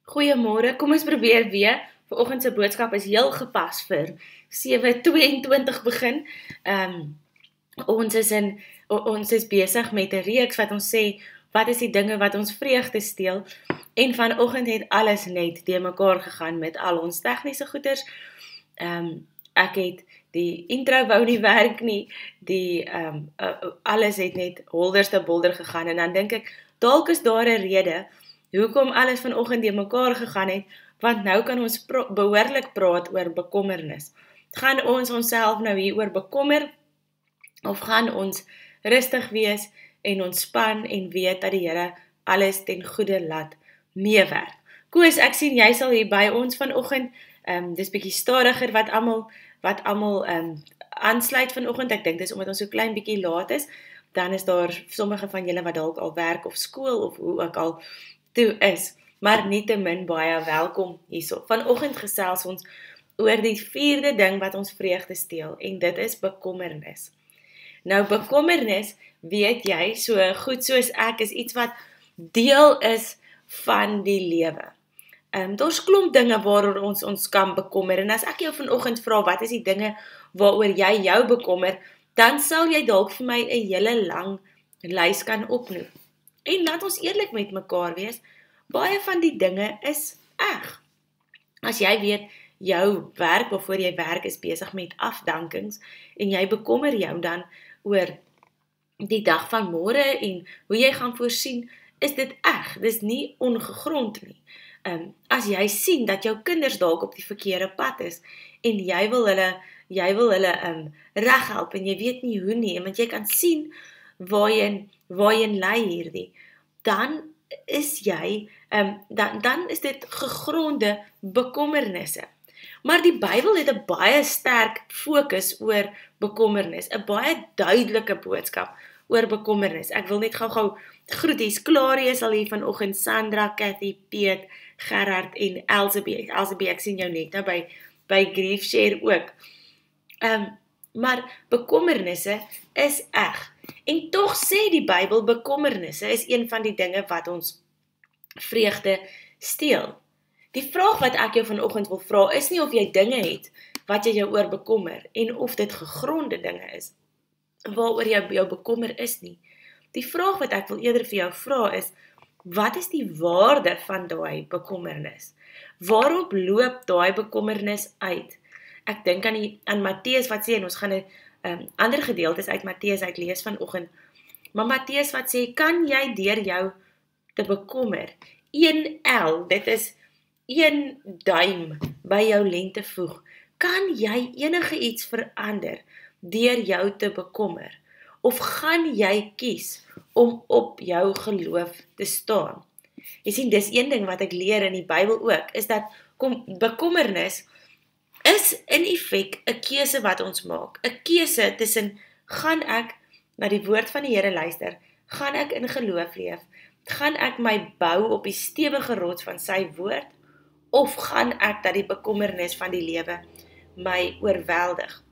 Goeiemôre, kom ons probeer weer. Vanoggend se boodskap is heel gepas vir 7:22 begin. Ons is besig met 'n reeks wat ons sê, wat is die dinge wat ons vreugde steel? En vanoggend het alles net de mekaar gegaan met al ons tegniese goeders. Ek het die intro wou nie werk nie, alles het net holderste bolder gegaan, en dan dink ek, dalk is daar 'n rede, hoekom alles vanoggend de mekaar gegaan het, want nou kan ons behoorlik praat oor bekommernis. Gaan ons onsself nou hier oor bekommer, of gaan ons rustig wees en ontspan en weet dat die Here alles ten goeie laat meewerk? Koos, ek sien jy sal hier by ons vanoggend, dis bietjie stadiger wat almal aansluit vanoggend. Ek dink dis omdat ons so klein bietjie laat is, dan is daar sommige van julle wat dalk al werk of skool of hoe ook al toe is, maar nietemin baie welkom hierso. Vanoggend gesels ons oor die 4de ding wat ons vreugde steel, en dit is bekommernis. Nou, bekommernis, weet jy, so goed soos ek, is iets wat deel is van die lewe. Daar's klomp dinge waaroor ons kan bekommer, en as ek jou vanoggend vra, wat is die dinge waaroor jy jou bekommer, dan sal jy dalk vir my 'n hele lang lys kan opnoem. En laat ons eerlik met mekaar wees, baie van die dinge is eg. As jy weet, jou werk waarvoor jy werk is besig met afdankings, en jy bekommer jou dan oor die dag van môre en hoe jy gaan voorsien, is dit eg, dis nie ongegrond nie. As jy sien dat jou kinders dalk op die verkeerde pad is, en jy wil hulle reghelp, en jy weet nie hoe nie, want jy kan sien waarheen lei hierdie, dan is dit gegronde bekommernisse. Maar die Bybel het 'n baie sterk fokus oor bekommernis, 'n baie duidelike boodskap oor bekommernis. Ek wil net gou groeties, Clarie is al hier vanoggend, Sandra, Cathy, Piet, Gerard en Elsabie, ek sien jou net nou by Griefshare ook. Maar bekommernisse is eg. En tog sê die Bybel, bekommernisse is een van die dinge wat ons vreugde steel. Die vraag wat ek jou vanoggend wil vra, is nie of jy dinge het wat jy jou oor bekommer, en of dit gegronde dinge is, waaroor jy jou bekommer is nie. Die vraag wat ek wil eerder vir jou vra is, wat is die waarde van daai bekommernis? Waarop loop daai bekommernis uit? Ek dink aan Matteus wat sê, en ons gaan ander gedeeltes uit Matteus uitlees vanoggend, maar Matteus wat sê, kan jy deur jou te bekommer, 1 el, dit is 1 duim by jou lengte voeg, kan jy enige iets verander deur jou te bekommer? Of gaan jy kies om op jou geloof te staan? Jy sien, dis een ding wat ek leer in die Bybel ook, is dat bekommernis is in effek 'n keuse wat ons maak. 'n Keuse tussen, gaan ek na die woord van die Here luister, gaan ek in geloof leef, gaan ek my bou op die stewige rots van sy woord, of gaan ek dat die bekommernis van die lewe my oorweldig?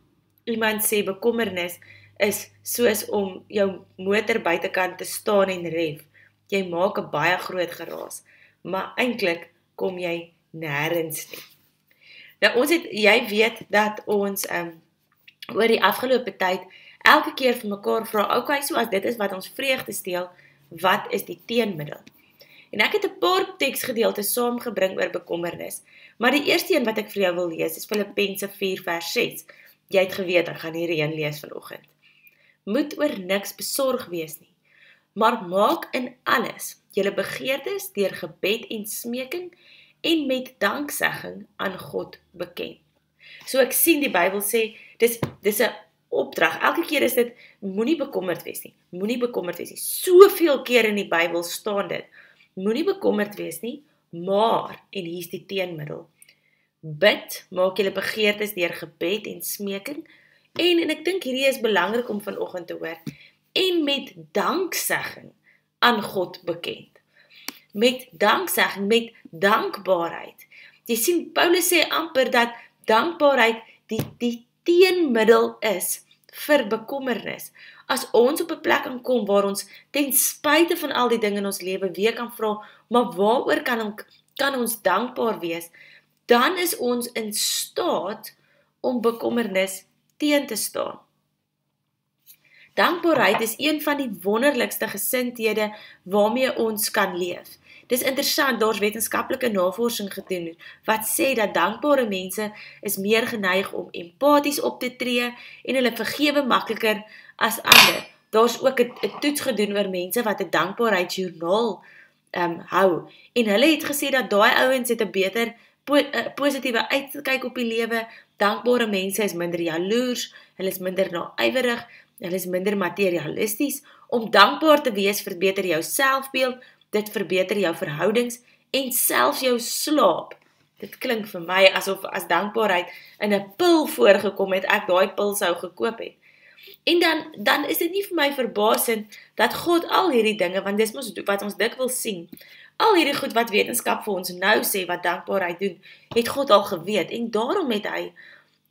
Iemand sê bekommernis is soos om jou motor buitekant te staan en ref. Jy maak 'n baie groot geraas, maar eintlik kom jy nêrens nie. Nou, jy weet dat ons oor die afgelope tyd elke keer vir mekaar vra, okay, so as dit is wat ons vreugde steel, wat is die teenmiddel? En ek het 'n paar teksgedeeltes saamgebring oor bekommernis, maar die eerste een wat ek vir jou wil lees is Filippense 4:6. Jy het geweet, ek gaan hierdie een lees vanoggend. Moet oor niks besorg wees nie, maar maak in alles julle begeertes deur gebed en smeking en met danksegging aan God bekend. So ek sien die Bybel sê, dis 'n opdrag. Elke keer is dit, moenie bekommerd wees nie, moenie bekommerd wees nie. Soveel keer in die Bybel staan dit, moenie bekommerd wees nie, maar, en hier's die teenmiddel, bid, maak julle begeertes deur gebed en smeking, en ek dink hierdie is belangrik om vanoggend te hoor, en met danksegging aan God bekend. Met danksegging, met dankbaarheid. Jy sien, Paulus sê amper dat dankbaarheid die teenmiddel is vir bekommernis. As ons op 'n plek kan kom waar ons ten spyte van al die dinge in ons lewe weer kan vra, maar waaroor kan ons dankbaar wees, dan is ons in staat om bekommernis teen te staan. Dankbaarheid is een van die wonderlikste gesindhede waarmee ons kan leef. Dis interessant, daar's wetenskaplike navorsing gedoen wat sê dat dankbare mense is meer geneig om empaties op te tree en hulle vergewe makliker as ander. Daar's ook 'n toets gedoen oor mense wat 'n dankbaarheidsjoernaal hou en hulle het gesê dat daai ouens het 'n beter positiewe uitkyk op die lewe. Dankbare mense is minder jaloers, hulle is minder naaiwerig, hulle is minder materialisties. Om dankbaar te wees verbeter jou selfbeeld, dit verbeter jou verhoudings en selfs jou slaap. Dit klink vir my asof as dankbaarheid in 'n pil voorgekom het, ek daai pil sou gekoop het. En dan is dit nie vir my verbasend dat God al hierdie dinge, want dis mos wat ons dikwels sien, al hierdie goed wat wetenskap vir ons nou sê wat dankbaarheid doen, het God al geweet en daarom het hy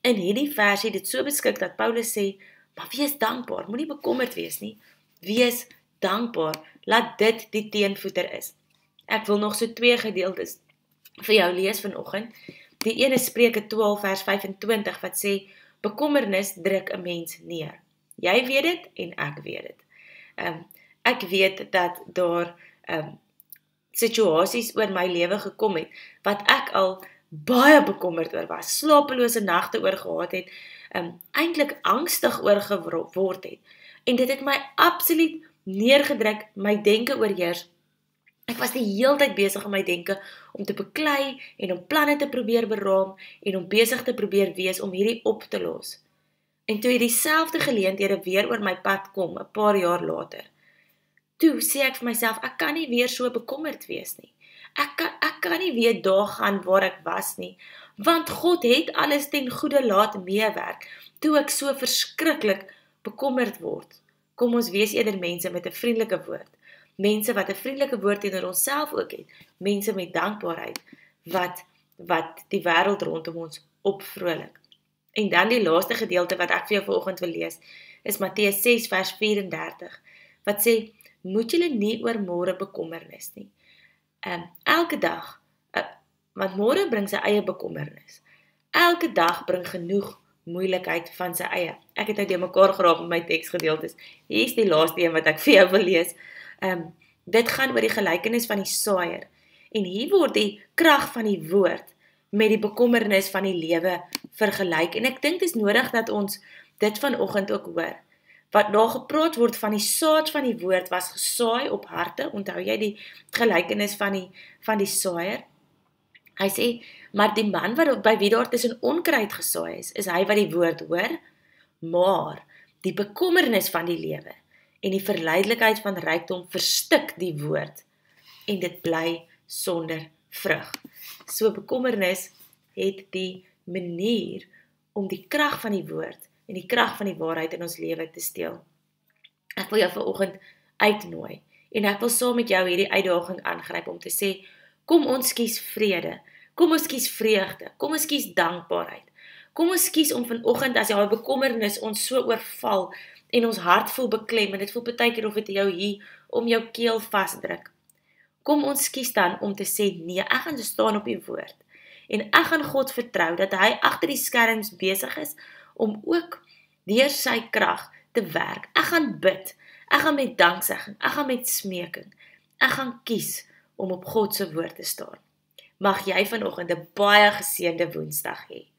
in hierdie versie dit so beskik dat Paulus sê, maar wees dankbaar, moenie bekommerd wees nie, wees dankbaar, laat dit die teenvoeter is. Ek wil nog so 2 gedeeltes vir jou lees vanoggend. Die ene is Spreuke 12 vers 25 wat sê, bekommernis druk 'n mens neer. Jy weet dit en ek weet dit. Ek weet dat daar situasies oor my lewe gekom het, wat ek al baie bekommerd oor was, slapelose nagte oor gehad het, eintlik angstig oor geword het. En dit het my absoluut neergedruk, my denke oorheers. Ek was die hele tyd besig om my denke om te beklei en om planne te probeer beraam en om besig te probeer wees om hierdie op te los. En toe hierdie selfde geleenthede weer oor my pad kom, 'n paar jaar later, toe sê ek vir myself, ek kan nie weer so bekommerd wees nie. Ek kan nie weer daar gaan waar ek was nie, want God het alles ten goeie laat meewerk, toe ek so verskriklik bekommerd word. Kom ons wees eerder mense met 'n vriendelike woord, mense wat 'n vriendelike woord teenoor onsself ook het, mense met dankbaarheid, wat die wêreld rondom ons opvrolik. En dan die laaste gedeelte wat ek vir jou vanoggend wil lees, is Matteus 6 vers 34, wat sê, moet julle nie oor môre bekommernis nie. Elke dag, want môre bring sy eie bekommernis. Elke dag bring genoeg moeilikheid van sy eie. Ek het nou die mekaar geraak met my teksgedeeltes. Hier is die laaste een wat ek vir jou wil lees. Dit gaan oor die gelykenis van die saaier. En hier word die krag van die woord met die bekommernis van die lewe vergelyk. En ek dink dit is nodig dat ons dit vanoggend ook hoor. Wat daar gepraat word van die saad van die woord was gesaai op harte. Onthou jy die gelykenis van die saaier? Hy sê, maar die man by wie daar tussen onkruid gesaai is hy wat die woord hoor, maar die bekommernis van die lewe en die verleidelikheid van rykdom verstik die woord en dit bly sonder vrug. So bekommernis het die manier om die krag van die woord en die krag van die waarheid in ons lewe te steel. Ek wil jou vanoggend uitnooi en ek wil saam met jou hierdie uitdaging aangryp om te sê, kom ons kies vrede, kom ons kies vreugde, kom ons kies dankbaarheid. Kom ons kies om vanoggend as jou bekommernis ons so oorval en ons hart voel beklem en dit voel partykeer of dit jou hier om jou keel vasdruk. Kom ons kies dan om te sê, nee, ek gaan staan op die woord en ek gaan God vertrou dat hy agter die skerms besig is om ook deur sy krag te werk. Ek gaan bid, ek gaan met danksegging, ek gaan met smeking, ek gaan kies om op God se woord te staan. Mag jy vanoggend 'n baie geseënde Woensdag hê.